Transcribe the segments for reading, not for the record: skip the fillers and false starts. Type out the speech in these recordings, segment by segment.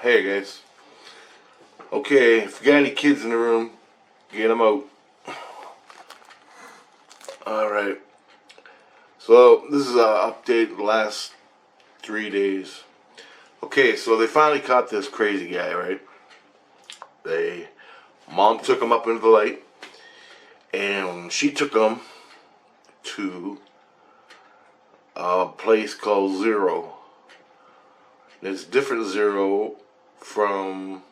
Hey guys. Okay, if you got any kids in the room, get them out. Alright. So, this is an update the last 3 days. Okay, so they finally caught this crazy guy, right? Mom took him up into the light, and she took him to a place called Zero. It's different Zero from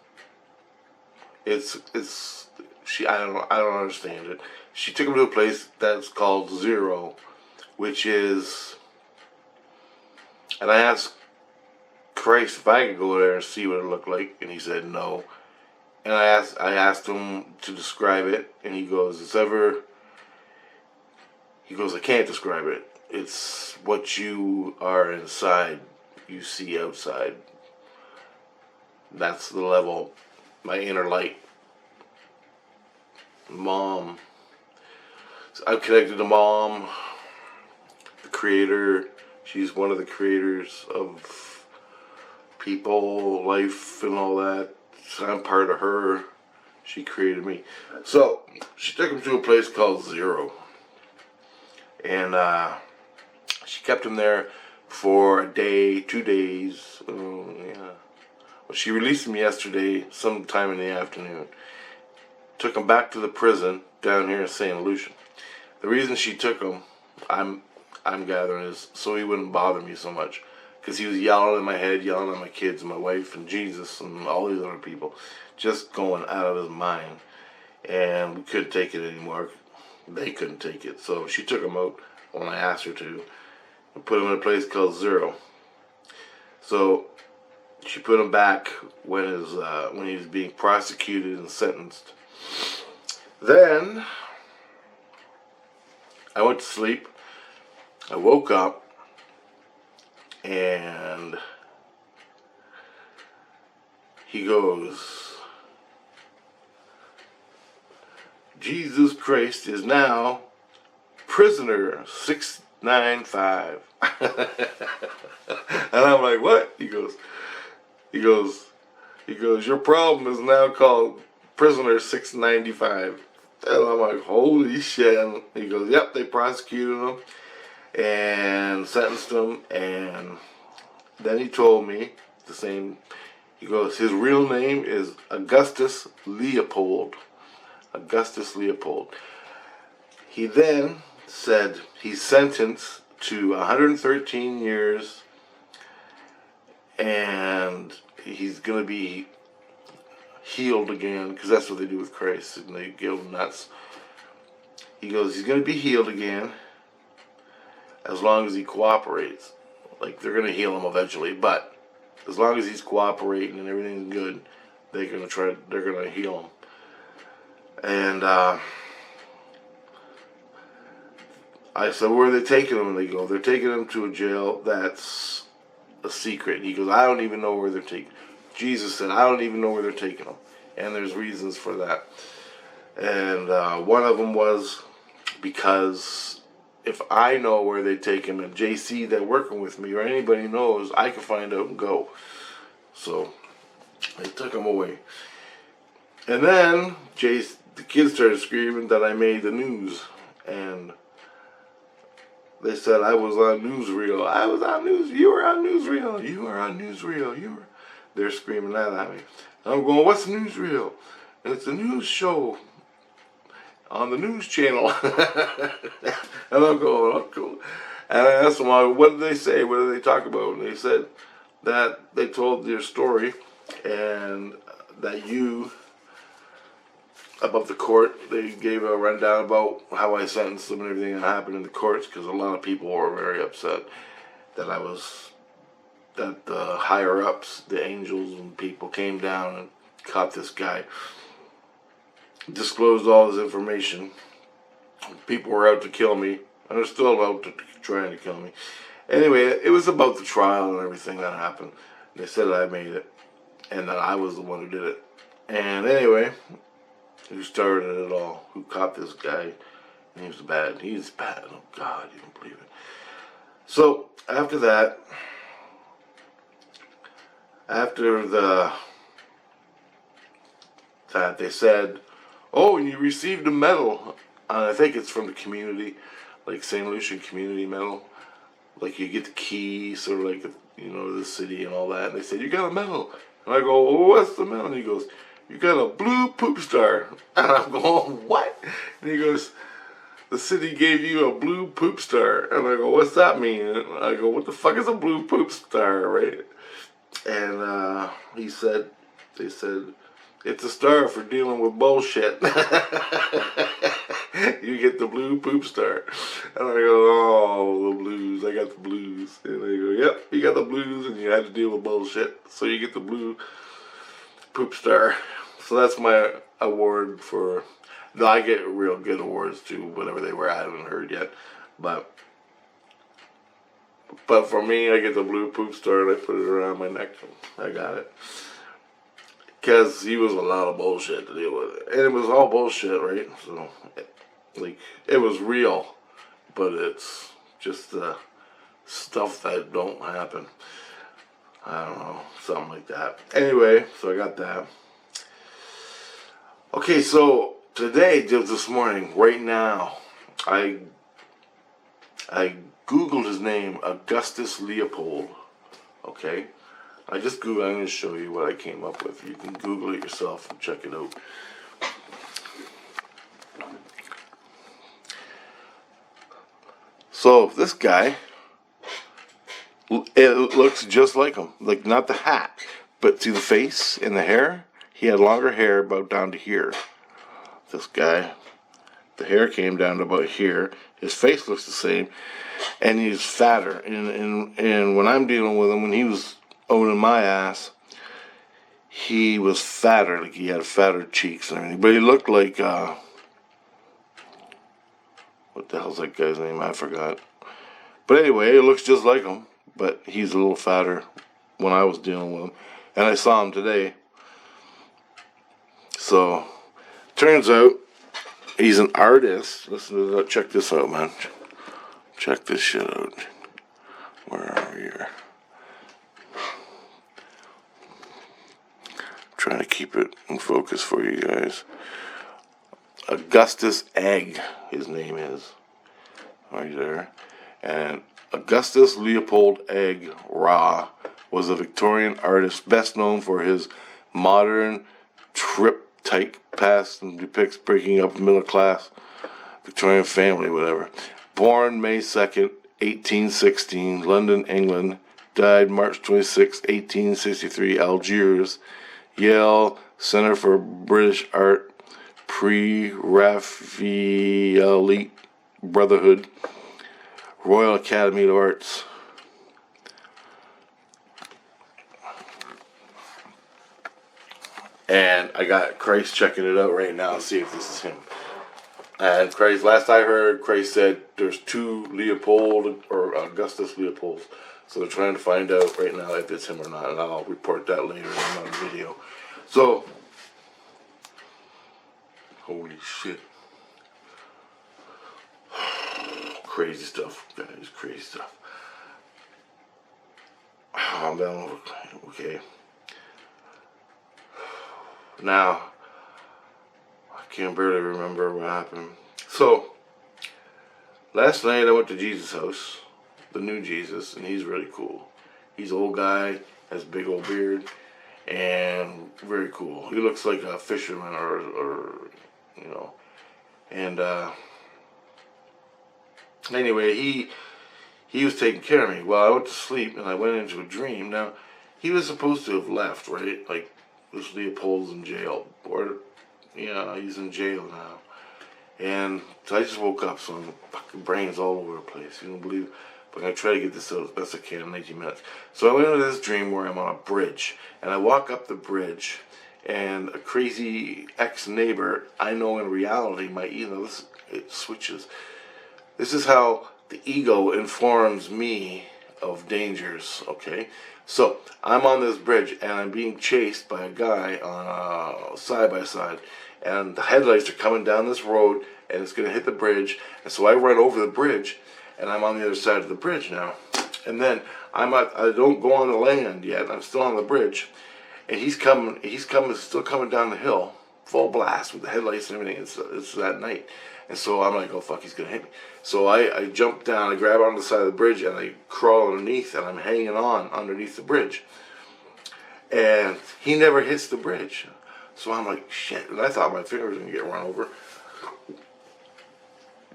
I don't understand it. She took him to a place that's called Zero, which is, and I asked Christ if I could go there and see what it looked like, and he said no. And I asked him to describe it, and he goes, I can't describe it. It's what you are inside, you see outside. That's the level, my inner light. Mom. I'm connected to Mom, the creator. She's one of the creators of people, life, and all that. So I'm part of her. She created me. So, she took him to a place called Zero. And she kept him there for a day, 2 days. Yeah. Well, she released him yesterday, sometime in the afternoon. Took him back to the prison down here in St. Lucia. The reason she took him, I'm gathering, is so he wouldn't bother me so much. Because he was yelling in my head, yelling at my kids and my wife and Jesus and all these other people. Just going out of his mind. And we couldn't take it anymore. They couldn't take it. So she took him out when I asked her to. And put him in a place called Zero. So she put him back when he was being prosecuted and sentenced. Then I went to sleep. I woke up and he goes, Jesus Christ is now prisoner 695. And I'm like, what? He goes, your problem is now called prisoner 695. And I'm like, holy shit. And he goes, yep, they prosecuted him and sentenced him. And then he told me the same. He goes, his real name is Augustus Leopold. Augustus Leopold. He then said he's sentenced to 113 years and he's going to be healed again, because that's what they do with Christ, and they give him nuts. He goes, he's going to be healed again as long as he cooperates. Like, they're going to heal him eventually, but as long as he's cooperating and everything's good, they're going to heal him. And I said, where are they taking him? And they go, they're taking him to a jail that's a secret. And he goes, I don't even know where they're taking him. Jesus said, I don't even know where they're taking him. And there's reasons for that. And one of them was because if I know where they take him, and JC that working with me or anybody knows, I can find out and go. So they took him away. And then the kids started screaming that I made the news. And they said I was on newsreel. I was on news. You were on newsreel. You were on newsreel. You were. They're screaming that at me. And I'm going, what's newsreel? And it's a news show on the news channel. And I'm going, oh, cool. And I asked them, what did they say? What did they talk about? And they said that they told their story and that above the court, they gave a rundown about how I sentenced them and everything that happened in the courts, because a lot of people were very upset that the higher ups, the angels and people, came down and caught this guy, disclosed all his information. People were out to kill me, and they're still out to trying to kill me. Anyway, it was about the trial and everything that happened. They said I made it, and that I was the one who did it. And anyway, who started it all, who caught this guy, and he's bad. Oh God, you don't believe it. So after that, after that they said, oh, and you received a medal. I think it's from the community, like St. Lucian Community Medal. Like you get the key, sort of like, the city and all that. And they said, you got a medal. And I go, well, what's the medal? And he goes, you got a blue poop star. And I'm going, what? And he goes, the city gave you a blue poop star. And I go, what's that mean? And I go, what the fuck is a blue poop star, right? And they said, it's a star for dealing with bullshit. You get the blue poop star. And I go, oh, the blues. I got the blues. And they go, yep, you got the blues and you had to deal with bullshit. So you get the blue poop star. So that's my award for... No, I get real good awards too, whatever they were. I haven't heard yet. But for me, I get the blue poop star and I put it around my neck. I got it. Because he was a lot of bullshit to deal with. And it was all bullshit, right? So, it was real. But it's just stuff that don't happen. I don't know. Something like that. Anyway, so I got that. Okay, so today, this morning, right now, I Googled his name, Augustus Leopold. Okay? I just Googled. I'm going to show you what I came up with. You can Google it yourself and check it out. So this guy, it looks just like him. Like, not the hat, but see the face and the hair? He had longer hair about down to here. This guy, the hair came down to about here. His face looks the same, and he's fatter. And when I'm dealing with him, when he was owning my ass, he was fatter, like he had fatter cheeks and everything. But he looked like, what the hell's that guy's name? I forgot. But anyway, it looks just like him, but he's a little fatter when I was dealing with him. And I saw him today. So, turns out, he's an artist. Listen to that. Check this out, man. Check this shit out. Where are we here? Trying to keep it in focus for you guys. Augustus Egg, his name is. Right there. And Augustus Leopold Egg Ra was a Victorian artist best known for his modern triptych past and depicts breaking up a middle class Victorian family, whatever. Born May 2nd, 1816, London, England. Died March 26, 1863, Algiers. Yale Center for British Art, Pre-Raphaelite Brotherhood, Royal Academy of Arts. And I got Christ checking it out right now, see if this is him. And Christ, last I heard, Christ said there's two Leopold or Augustus Leopolds. So they're trying to find out right now if it's him or not, and I'll report that later in another video. So, holy shit. Crazy stuff, guys, crazy stuff. I'm down, okay. Now, I can't barely remember what happened. So, last night I went to Jesus' house, the new Jesus, and he's really cool. He's an old guy, has a big old beard, and very cool. He looks like a fisherman or and anyway, he was taking care of me. Well, I went to sleep and I went into a dream. Now, he was supposed to have left, right? Like, this Leopold's in jail, or he's in jail now. And so I just woke up, so my fucking brain's all over the place. You don't believe it. But I'm going to try to get this out as best I can in 18 minutes. So I went into this dream where I'm on a bridge. And I walk up the bridge. And a crazy ex-neighbor, I know in reality, it switches. This is how the ego informs me of dangers, okay? So I'm on this bridge and I'm being chased by a guy on a side-by-side. And the headlights are coming down this road and it's going to hit the bridge. And so I run over the bridge and I'm on the other side of the bridge now. And then I don't go on the land yet. I'm still on the bridge, and he's still coming down the hill, full blast with the headlights and everything. It's that night, and so I'm like, oh fuck, he's gonna hit me. So I jump down, I grab onto the side of the bridge, and I crawl underneath, and I'm hanging on underneath the bridge, and he never hits the bridge. So I'm like, shit, and I thought my finger was gonna get run over,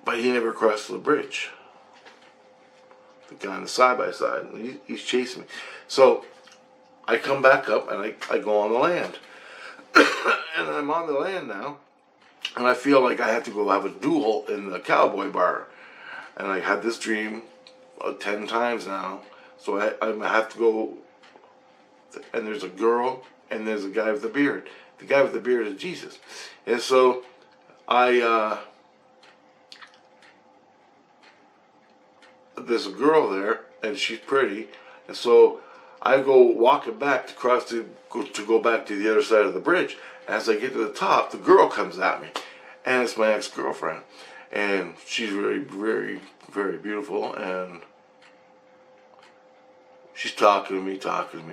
but he never crossed the bridge. The guy on the side-by-side, he's chasing me. So I come back up and I go on the land. And I'm on the land now, and I feel like I have to go have a duel in the cowboy bar. And I had this dream 10 times now. So I have to go, and there's a girl, and there's a guy with a beard. The guy with the beard is Jesus. And so there's a girl there, and she's pretty, and so I go walking back to go back to the other side of the bridge. As I get to the top, the girl comes at me, and it's my ex-girlfriend, and she's very, very, very beautiful, and she's talking to me,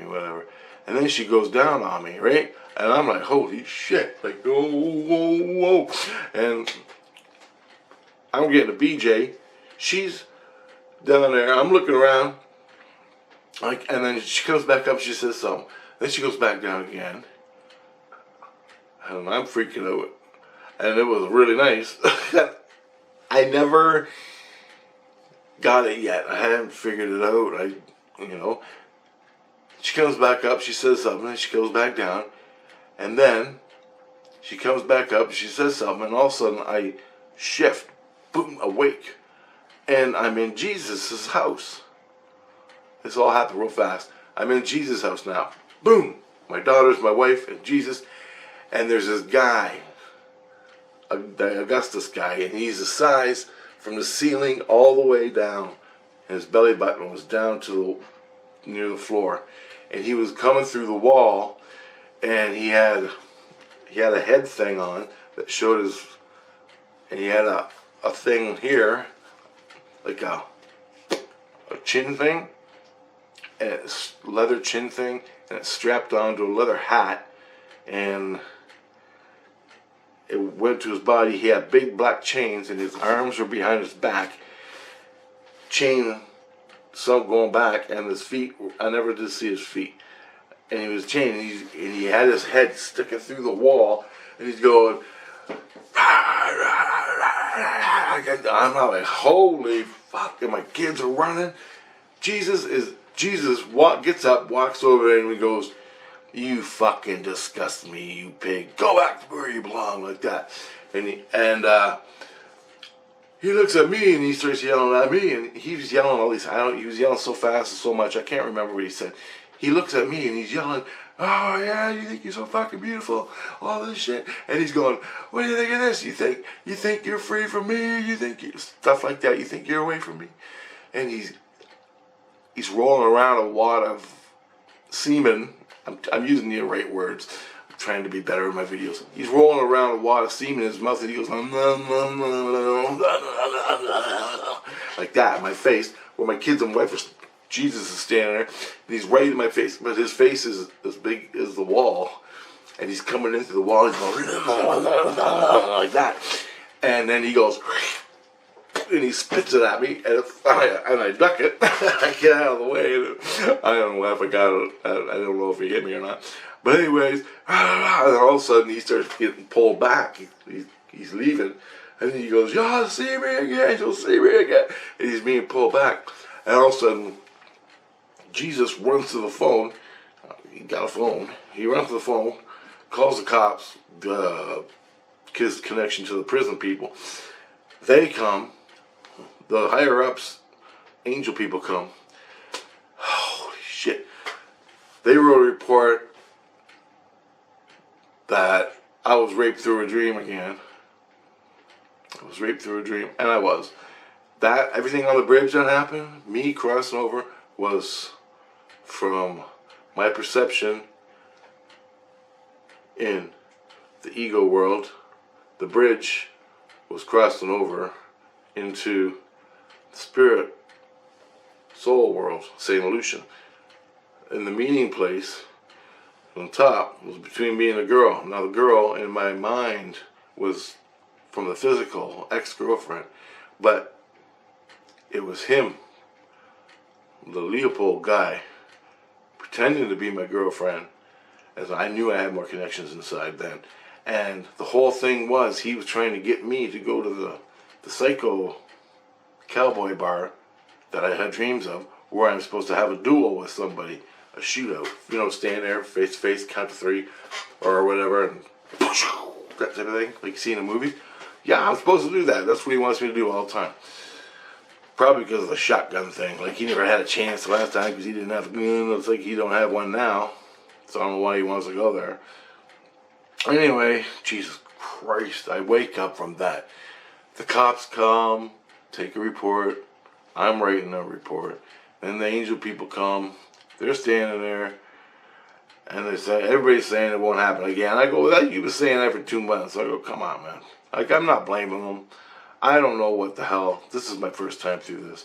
whatever, and then she goes down on me, right, and I'm like, holy shit, like, whoa, whoa, whoa, and I'm getting a BJ, she's down there, I'm looking around, like, and then she comes back up, she says something, then she goes back down again, and I'm freaking out, and it was really nice. I never got it yet, I hadn't figured it out, she comes back up, she says something, and she goes back down, and then she comes back up, she says something, and all of a sudden I shift, boom, awake. And I'm in Jesus' house. This all happened real fast. I'm in Jesus' house now. Boom! My daughter's my wife and Jesus. And there's this guy, the Augustus guy, and he's the size from the ceiling all the way down. And his belly button was down to near the floor. And he was coming through the wall, and he had a head thing on that showed his, and he had a thing here, like a chin thing, and it's leather chin thing, and it's strapped onto a leather hat, and it went to his body. He had big black chains, and his arms were behind his back, chain, some going back, and his feet, I never did see his feet, and he was chained, and he had his head sticking through the wall, and he's going, I'm not like, holy fuck, and my kids are running. Jesus gets up, walks over there, and he goes, you fucking disgust me, you pig. Go back to where you belong, like that. And he looks at me, and he starts yelling at me, and he was yelling all these, he was yelling so fast and so much, I can't remember what he said. He looks at me, and he's yelling, oh yeah, you think you're so fucking beautiful, all this shit, and he's going, what do you think of this? You think you're free from me? You think stuff like that? You think you're away from me? And he's rolling around a wad of semen. I'm using the right words. I'm trying to be better in my videos. He's rolling around a wad of semen in his mouth, and he goes like that in my face, where my kids and wife are. Jesus is standing there, and he's right in my face, but his face is as big as the wall, and he's coming into the wall, he's going like that, and then he goes, and he spits it at me, and I duck it, I get out of the way, I don't know if I got it, I don't know if he hit me or not, but anyways, and all of a sudden he starts getting pulled back, he's leaving, and he goes, you'll see me again, you'll see me again, and he's being pulled back, and all of a sudden, Jesus runs to the phone. He got a phone. He runs to the phone, calls the cops, his connection to the prison people. They come. The higher-ups, angel people come. Holy shit. They wrote a report that I was raped through a dream again. I was raped through a dream, and I was. Everything on the bridge that happened, me crossing over, was from my perception in the ego world. The bridge was crossing over into the spirit soul world, same illusion. And the meeting place on top was between me and a girl. Now the girl in my mind was from the physical ex-girlfriend, but it was him, the Leopold guy, pretending to be my girlfriend, as I knew I had more connections inside then. And the whole thing was he was trying to get me to go to the psycho cowboy bar that I had dreams of, where I'm supposed to have a duel with somebody, a shootout. You know, stand there face to face, count to 3, or whatever, and that type of thing, like you see in a movie. Yeah, I'm supposed to do that. That's what he wants me to do all the time. Probably because of the shotgun thing. Like, he never had a chance the last time because he didn't have a gun. It's like he don't have one now. So I don't know why he wants to go there. Anyway, Jesus Christ, I wake up from that. The cops come, take a report. I'm writing a report. Then the angel people come. They're standing there. And they say, everybody's saying it won't happen again. I go, well, you've been saying that for 2 months. I go, come on, man. Like, I'm not blaming them. I don't know what the hell. This is my first time through this.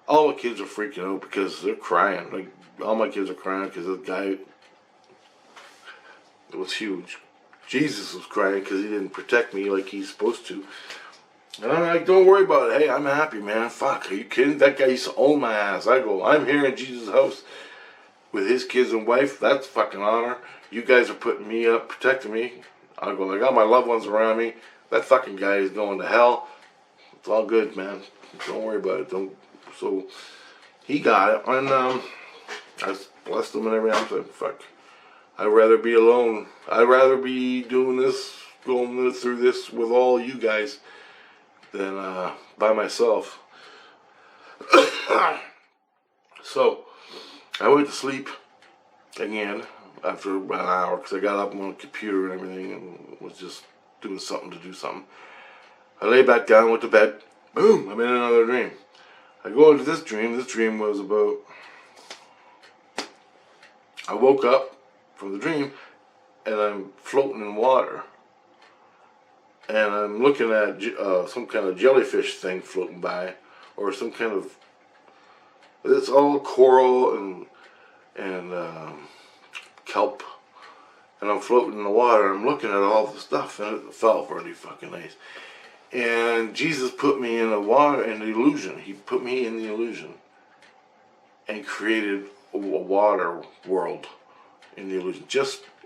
All the kids are freaking out because they're crying. Like, all my kids are crying because the guy, it was huge. Jesus was crying because he didn't protect me like he's supposed to. And I'm like, don't worry about it. Hey, I'm happy, man. Fuck, are you kidding? That guy used to own my ass. I go, I'm here in Jesus' house with his kids and wife. That's fucking honor. You guys are putting me up, protecting me. I go, I got my loved ones around me. That fucking guy is going to hell. It's all good, man. Don't worry about it. Don't. So he got it, and I blessed him and everything. I said, fuck. I'd rather be alone. I'd rather be doing this, going through this with all you guys than by myself. So I went to sleep again after about an hour because I got up on the computer and everything and was just doing something to do something. I lay back down, went to bed. Boom! I'm in another dream. I go into this dream. This dream was about... I woke up from the dream and I'm floating in water. And I'm looking at some kind of jellyfish thing floating by, or some kind of... It's all coral and kelp. And I'm floating in the water. I'm looking at all the stuff, and it felt really fucking nice. And Jesus put me in the water, in the illusion. He put me in the illusion and created a water world in the illusion.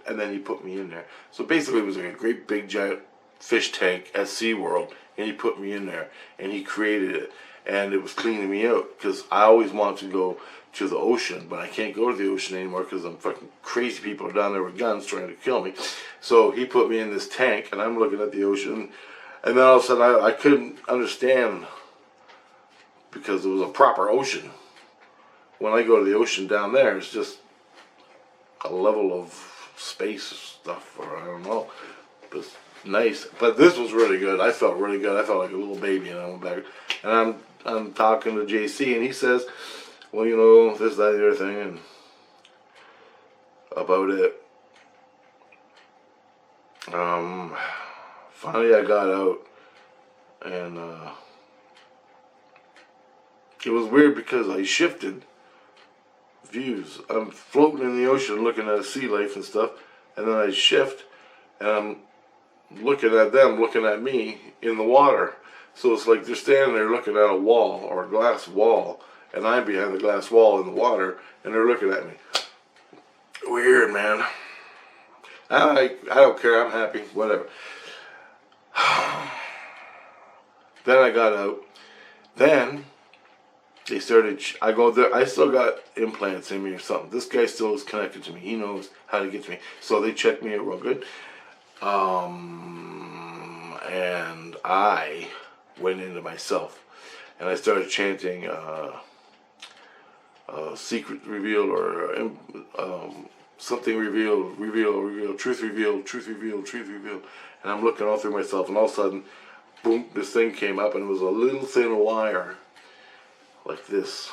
And then he put me in there. So basically it was like a great big giant fish tank at SeaWorld, and he put me in there, and he created it. And it was cleaning me out, because I always wanted to go to the ocean, but I can't go to the ocean anymore because I'm fucking crazy people are down there with guns trying to kill me. So he put me in this tank, and I'm looking at the ocean, and then all of a sudden I couldn't understand, because it was a proper ocean. When I go to the ocean down there, it's just a level of space stuff, or I don't know. It's nice, but this was really good. I felt really good. I felt like a little baby, and I went back, and I'm talking to JC, and he says, well, you know, this, that, and the other thing, and about it. Finally I got out, and it was weird because I shifted views. I'm floating in the ocean looking at sea life and stuff, and then I shift, and I'm looking at them, looking at me in the water. So it's like they're standing there looking at a wall, or a glass wall, and I'm behind the glass wall in the water, and they're looking at me. Weird, man. I don't care, I'm happy, whatever. Then I got out. Then they started, I go there, I still got implants in me or something. This guy still is connected to me. He knows how to get to me. So they checked me out real good. And I went into myself. And I started chanting secret revealed, or something revealed, truth revealed, truth revealed, truth revealed. And I'm looking all through myself, and all of a sudden, boom, this thing came up, and it was a little thin wire, like this.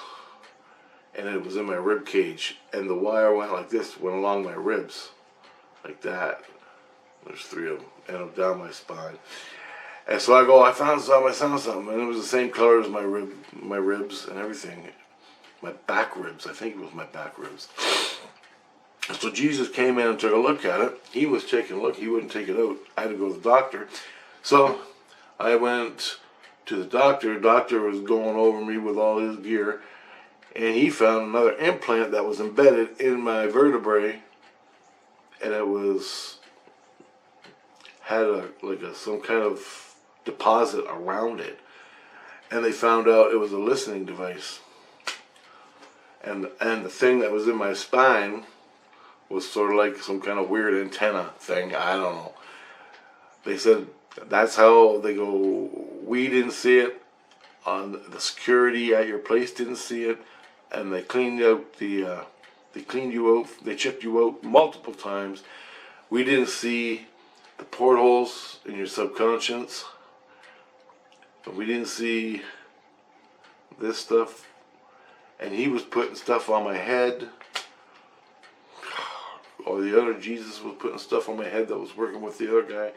And it was in my rib cage, and the wire went like this, went along my ribs, like that. There's 3 of them, and down my spine. And so I go, I found something, and it was the same color as my ribs and everything. my back ribs. I think it was my back ribs. So Jesus came in and took a look at it. He was taking a look. He wouldn't take it out. I had to go to the doctor. So I went to the doctor. The doctor was going over me with all his gear. And he found another implant that was embedded in my vertebrae. And it had some kind of deposit around it. And they found out it was a listening device. And the thing that was in my spine was sort of like some kind of weird antenna thing. I don't know. They said that's how they go. We didn't see it. On the security at your place didn't see it, and they cleaned out they cleaned you out. They checked you out multiple times. We didn't see the portholes in your subconscious. We didn't see this stuff. And he was putting stuff on my head. Or the other Jesus was putting stuff on my head that was working with the other guy.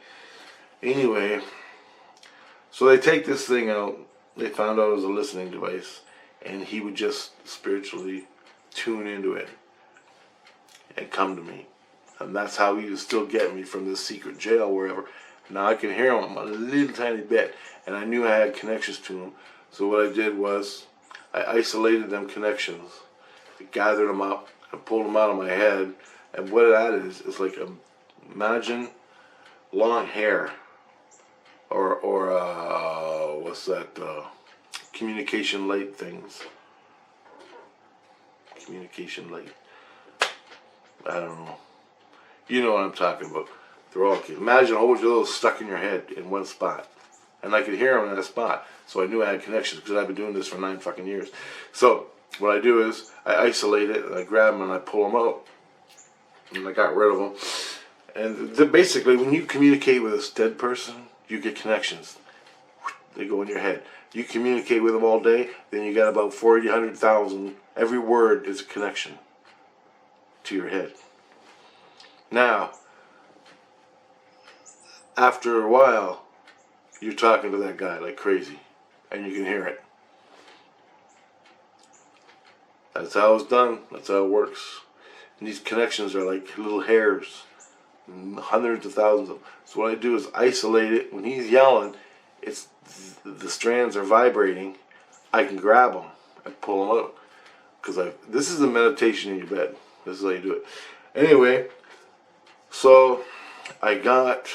Anyway, so they take this thing out. They found out it was a listening device. And he would just spiritually tune into it and come to me. And that's how he was still getting me from this secret jail, wherever. Now I can hear him a little tiny bit. And I knew I had connections to him. So what I did was, I isolated them connections. I gathered them up. I pulled them out of my head. And what that is like, imagine long hair. Or what's that, communication light things. Communication light. I don't know. You know what I'm talking about. They're all kids. Imagine a whole bunch of those stuck in your head in one spot. And I could hear them in that spot. So I knew I had connections because I've been doing this for 9 fucking years. So what I do is I isolate it and I grab them and I pull them out. And I got rid of them. And basically when you communicate with a dead person, you get connections. They go in your head. You communicate with them all day, then you got about 400,000. Every word is a connection to your head. Now, after a while, you're talking to that guy like crazy, and you can hear it. That's how it's done. That's how it works. And these connections are like little hairs, hundreds of thousands of them. So what I do is isolate it. When he's yelling, the strands are vibrating. I can grab them and pull them out. Because this is a meditation in your bed. This is how you do it. Anyway, so I got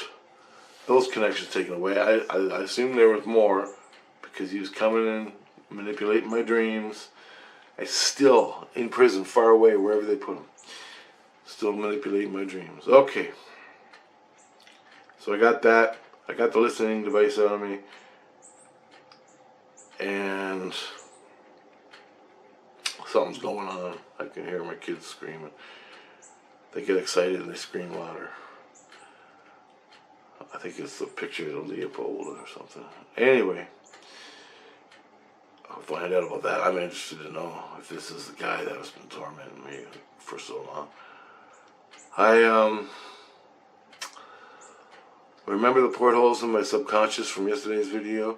those connections taken away. I assumed there was more because he was coming in, manipulating my dreams. I still in prison, far away, wherever they put him. Still manipulating my dreams. Okay. So I got that. I got the listening device out of me. And something's going on. I can hear my kids screaming. They get excited and they scream louder. I think it's the picture of Leopold or something. Anyway, I'll find out about that. I'm interested to know if this is the guy that has been tormenting me for so long. I remember the portholes in my subconscious from yesterday's video.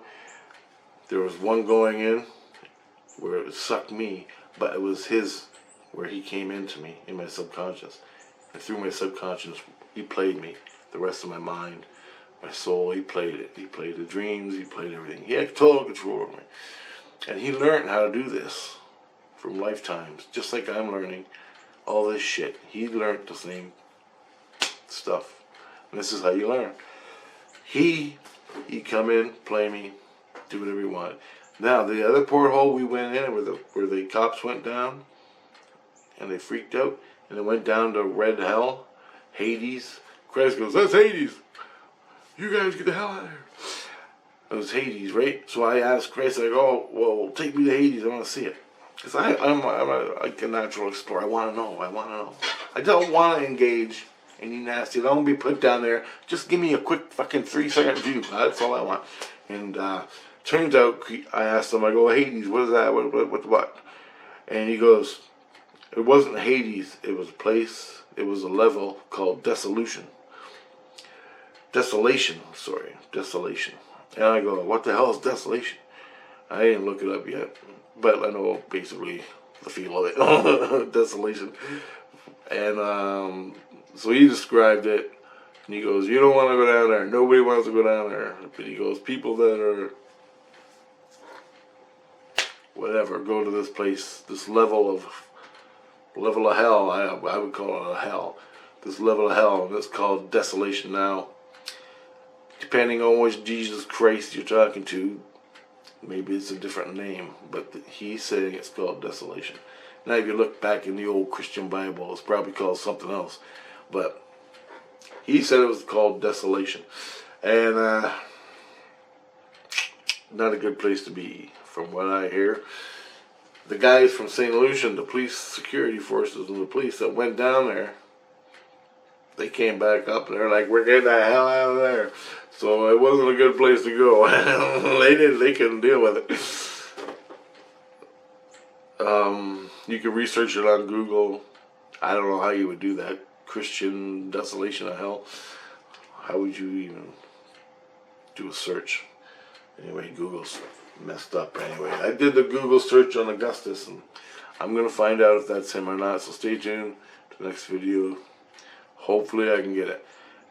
There was one going in where it sucked me, but it was his, where he came into me in my subconscious. And through my subconscious, he played me. The rest of my mind, my soul, he played it. He played the dreams, he played everything. He had total control over me. And he learned how to do this from lifetimes, just like I'm learning all this shit. He learned the same stuff. And this is how you learn. He'd come in, play me, do whatever he wanted. Now, the other porthole we went in, where the cops went down, and they freaked out, and they went down to red hell, Hades. Christ goes, that's Hades. You guys get the hell out of here. It was Hades, right? So I asked Christ, I go, oh, well, take me to Hades. I want to see it. Because I'm a natural explorer. I want to know. I don't want to engage any nasty. I don't want to be put down there. Just give me a quick fucking 3-second view. That's all I want. And turns out, I asked him, I go, Hades, what is that? What? And he goes, it wasn't Hades. It was a place. It was a level called Desolation. Desolation. And I go, what the hell is desolation? I didn't look it up yet. But I know basically the feel of it. Desolation. And so he described it. And he goes, you don't want to go down there. Nobody wants to go down there. But he goes, people that are whatever go to this place, this level of hell. I would call it a hell. This level of hell, and it's called desolation. Now, depending on which Jesus Christ you're talking to, maybe it's a different name, but he's saying it's called desolation. Now, if you look back in the old Christian Bible, it's probably called something else, but he said it was called desolation, and not a good place to be, from what I hear. The guys from St. Lucian, the police security forces and the police that went down there, they came back up and they're like, we're getting the hell out of there. So it wasn't a good place to go. They couldn't deal with it. You can research it on Google. I don't know how you would do that. Christian desolation of hell. How would you even do a search? Anyway, Google's messed up anyway. I did the Google search on Augustus, and I'm going to find out if that's him or not. So stay tuned to the next video. Hopefully I can get it.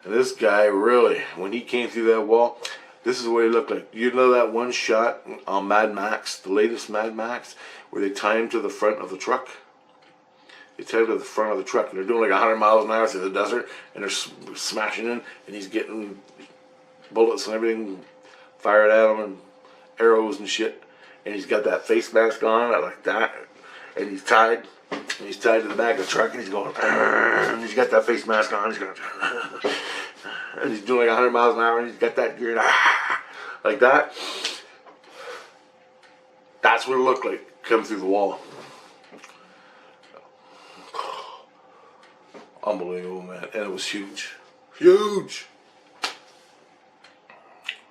And this guy, really, when he came through that wall, this is what he looked like. You know that one shot on Mad Max, the latest Mad Max, where they tie him to the front of the truck? They tie him to the front of the truck, and they're doing like 100 miles an hour through the desert, and they're smashing in, and he's getting bullets and everything fired at him, and arrows and shit. And he's got that face mask on, like that, and he's tied. And he's tied to the back of the truck, and he's going, and he's got that face mask on, he's going, and he's doing like 100 miles an hour, and he's got that gear, like that. That's what it looked like, coming through the wall. Unbelievable, man. And it was huge. Huge!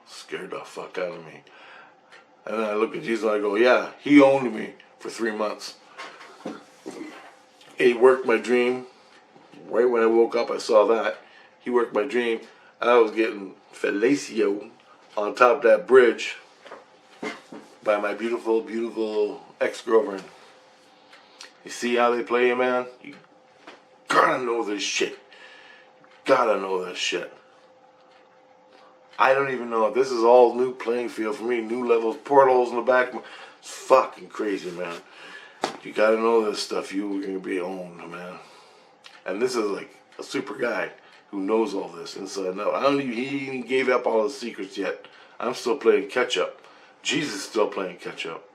Scared the fuck out of me. And then I look at Jesus and I go, yeah, he owned me for 3 months. He worked my dream. Right when I woke up, I saw that. He worked my dream. I was getting fellatio on top of that bridge by my beautiful, beautiful ex-girlfriend. You see how they play you, man? You gotta know this shit. Gotta know this shit. I don't even know. This is all new playing field for me. New levels, portals in the back. It's fucking crazy, man. You gotta know this stuff. You're gonna be owned, man. And this is like a super guy who knows all this inside and out. He even gave up all his secrets yet. I'm still playing catch up. Jesus is still playing catch up.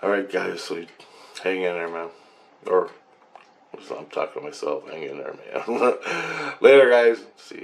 Alright, guys, so hang in there, man. Or, I'm talking to myself. Hang in there, man. Later, guys. See you.